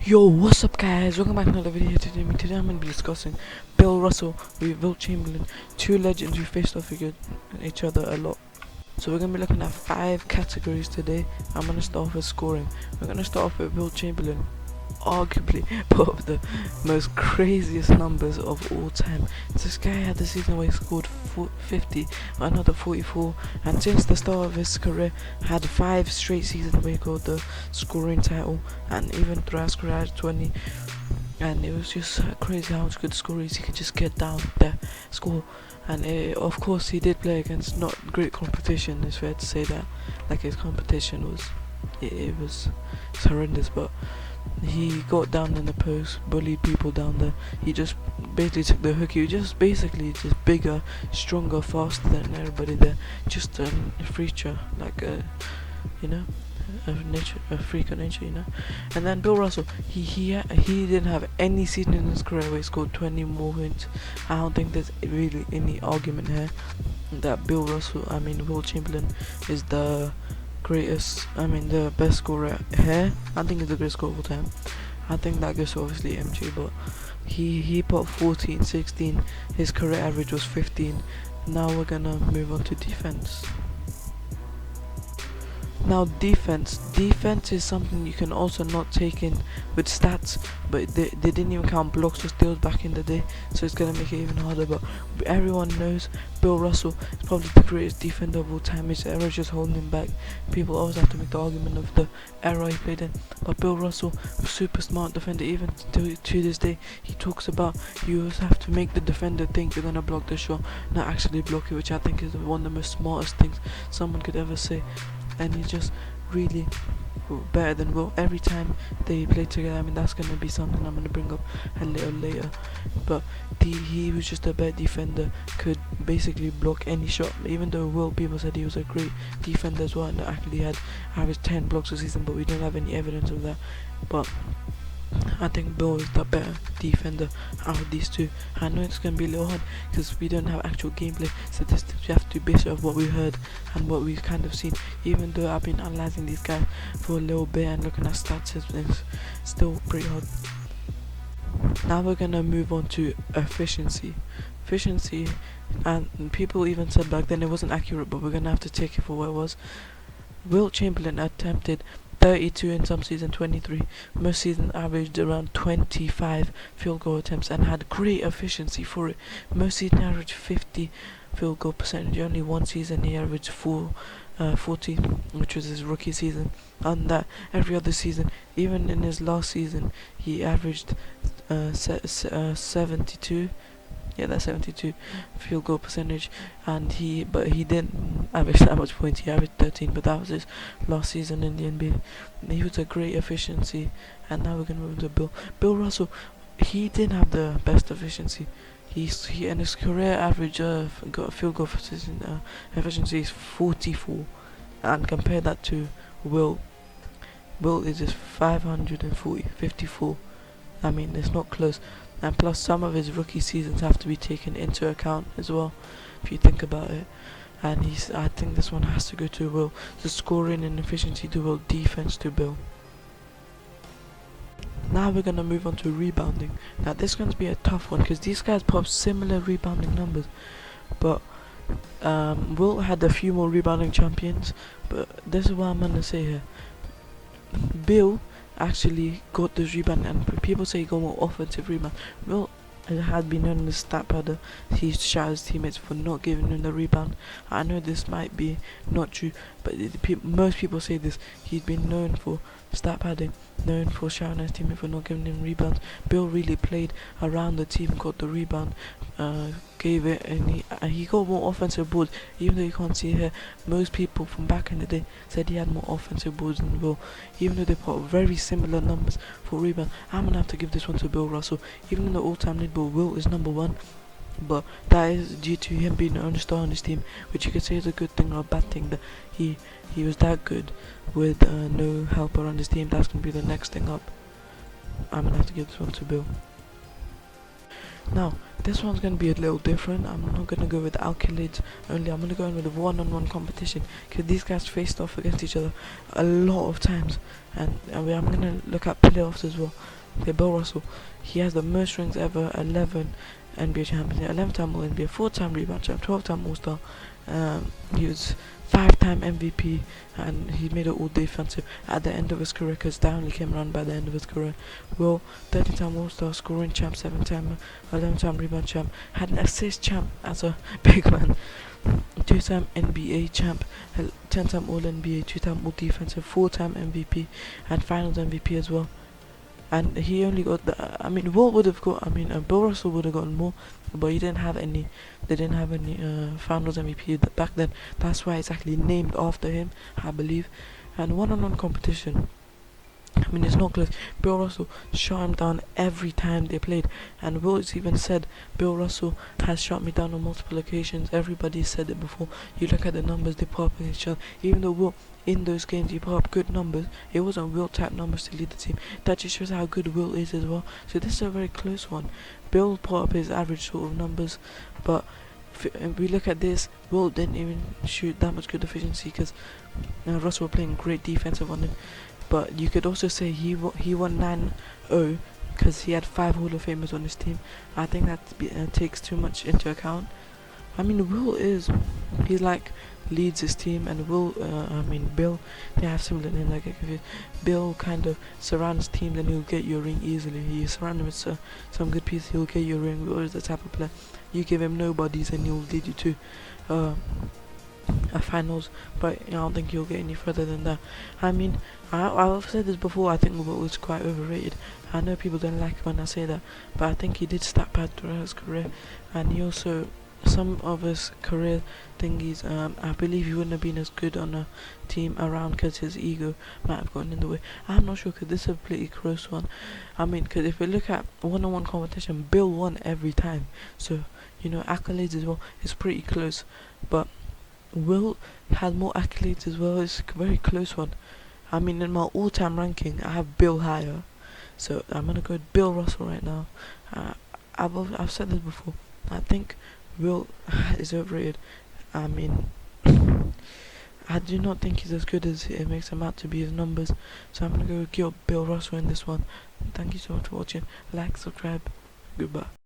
Yo, what's up guys? Welcome back to another video. Today I'm going to be discussing Bill Russell with Wilt Chamberlain, two legends who faced off against each other a lot. So we're going to be looking at 5 categories today. I'm going to start off with scoring. We're going to start off with Wilt Chamberlain, arguably one of the most craziest numbers of all time. This guy had the season where he scored 50, another 44, and since the start of his career had 5 straight seasons where he got the scoring title, and even throughout his career had 20. And it was just crazy how much good scorers he could just get down there, score. And of course he did play against not great competition, it's fair to say that. Like his competition was, it was horrendous, but he got down in the post, bullied people down there. He just basically took the hook. He was just basically just bigger, stronger, faster than everybody there. Just a creature, like you know, a freak of nature, you know. And then Bill Russell, he didn't have any season in his career where he scored 20 more points. I don't think there's really any argument here that Wilt Chamberlain is the the best scorer here. I think he's the greatest scorer of all time. I think that goes to obviously MJ, but he put 14, 16. His career average was 15. Now we're gonna move on to defense. Now defense is something you can also not take in with stats, but they didn't even count blocks or steals back in the day, so it's gonna make it even harder. But everyone knows Bill Russell is probably the greatest defender of all time. His error is just holding him back. People always have to make the argument of the era he played in, but Bill Russell was super smart defender. Even to this day, he talks about you always have to make the defender think you're gonna block the shot, not actually block it, which I think is one of the most smartest things someone could ever say. And he's just really better than Wilt every time they play together. I mean, that's gonna be something I'm gonna bring up a little later. But he was just a better defender, could basically block any shot. Even though Wilt, people said he was a great defender as well, and actually had averaged 10 blocks a season, but we don't have any evidence of that. But I think Bill is the better defender out of these two. I know it's going to be a little hard because we don't have actual gameplay statistics. We have to base it off what we heard and what we've kind of seen. Even though I've been analysing these guys for a little bit and looking at stats, it's still pretty hard. Now we're going to move on to efficiency. And people even said back then it wasn't accurate, but we're going to have to take it for what it was. Wilt Chamberlain attempted 32 in some season, 23. Most seasons averaged around 25 field goal attempts and had great efficiency for it. Most seasons averaged 50 field goal percentage. Only one season he averaged 40, which was his rookie season. And that every other season, even in his last season, he averaged 72. Yeah, that's 72 field goal percentage, and he didn't average that much points. He averaged 13, but that was his last season in the NBA. He was a great efficiency. And now we're gonna move to Bill Russell. He didn't have the best efficiency. He in his career average field goal efficiency is 44, and compare that to Wilt. Wilt is just 54. I mean, it's not close. And plus some of his rookie seasons have to be taken into account as well, if you think about it. And I think this one has to go to Wilt. The scoring and efficiency to Wilt, defense to Bill. Now we're gonna move on to rebounding. Now this is going to be a tough one because these guys put up similar rebounding numbers, but Wilt had a few more rebounding champions. But this is what I'm gonna say here. Bill actually got this rebound, and people say he got more offensive rebound. Well, it had been known as stat padder. He shot his teammates for not giving him the rebound. I know this might be not true, but most people say this. He's been known for stat padding, known for shouting at his teammate for not giving him rebounds. Bill really played around the team, got the rebound, gave it, and he got more offensive boards. Even though you can't see here, most people from back in the day said he had more offensive boards than Bill. Even though they put very similar numbers for rebound, I'm gonna have to give this one to Bill Russell. Even in the all-time league, Wilt is number 1, but that is due to him being the only star on his team, which you could say is a good thing or a bad thing. That he was that good with no help around his team. That's gonna be the next thing up. I'm gonna have to give this one to Bill. Now, this one's going to be a little different. I'm not going to go with accolades only. I'm going to go in with a one-on-one competition because these guys faced off against each other a lot of times. And I'm going to look at playoffs as well. Okay, Bill Russell, he has the most rings ever, 11 NBA champions, 11-time All-NBA, 4-time rebound champ, 12-time All-Star. He was 5-time MVP, and he made it all defensive at the end of his career because that only came around by the end of his career. Will, 30-time All-Star, scoring champ, 7-time, 11-time rebound champ, had an assist champ as a big man, 2-time NBA champ, 10-time All-NBA, 2-time All-Defensive, 4-time MVP, and Finals MVP as well. And he only got Wilt would have got, Bill Russell would have gotten more, but he didn't have any, they didn't have any Finals MVP back then. That's why it's actually named after him, I believe. And one-on-one competition, it's not close. Bill Russell shot him down every time they played, and Wilt even said, Bill Russell has shot me down on multiple occasions. Everybody said it before. You look at the numbers they put up against each other. Even though Wilt, in those games, he put up good numbers, it wasn't Wilt type numbers to lead the team. That just shows how good Wilt is as well. So this is a very close one. Bill put up his average sort of numbers, but if we look at this, Wilt didn't even shoot that much good efficiency because Russell were playing great defensive on him. But you could also say he won 9-0 because he had 5 Hall of Famers on his team. I think that takes too much into account. He's like leads his team, and Bill, they have similar names. I get confused. Bill kind of surrounds teams and he'll get you a ring easily. You surround him with some good pieces, he'll get you a ring. Will is the type of player, you give him nobodies and he'll lead you to a finals, but I don't think he'll get any further than that. I've said this before, I think Wilt was quite overrated. I know people don't like when I say that, but I think he did stat pad throughout his career, and he also, some of his career thingies, I believe he wouldn't have been as good on a team around because his ego might have gotten in the way. I'm not sure because this is a pretty close one. Because if we look at one-on-one competition, Bill won every time, so accolades as well, it's pretty close. But Wilt had more accolades as well. It's a very close one. In my all-time ranking, I have Bill higher, so I'm gonna go with Bill Russell right now. I've said this before. I think Wilt is overrated. I do not think he's as good as it makes him out to be, his numbers. So I'm gonna go with Bill Russell in this one. Thank you so much for watching. Like, subscribe. Goodbye.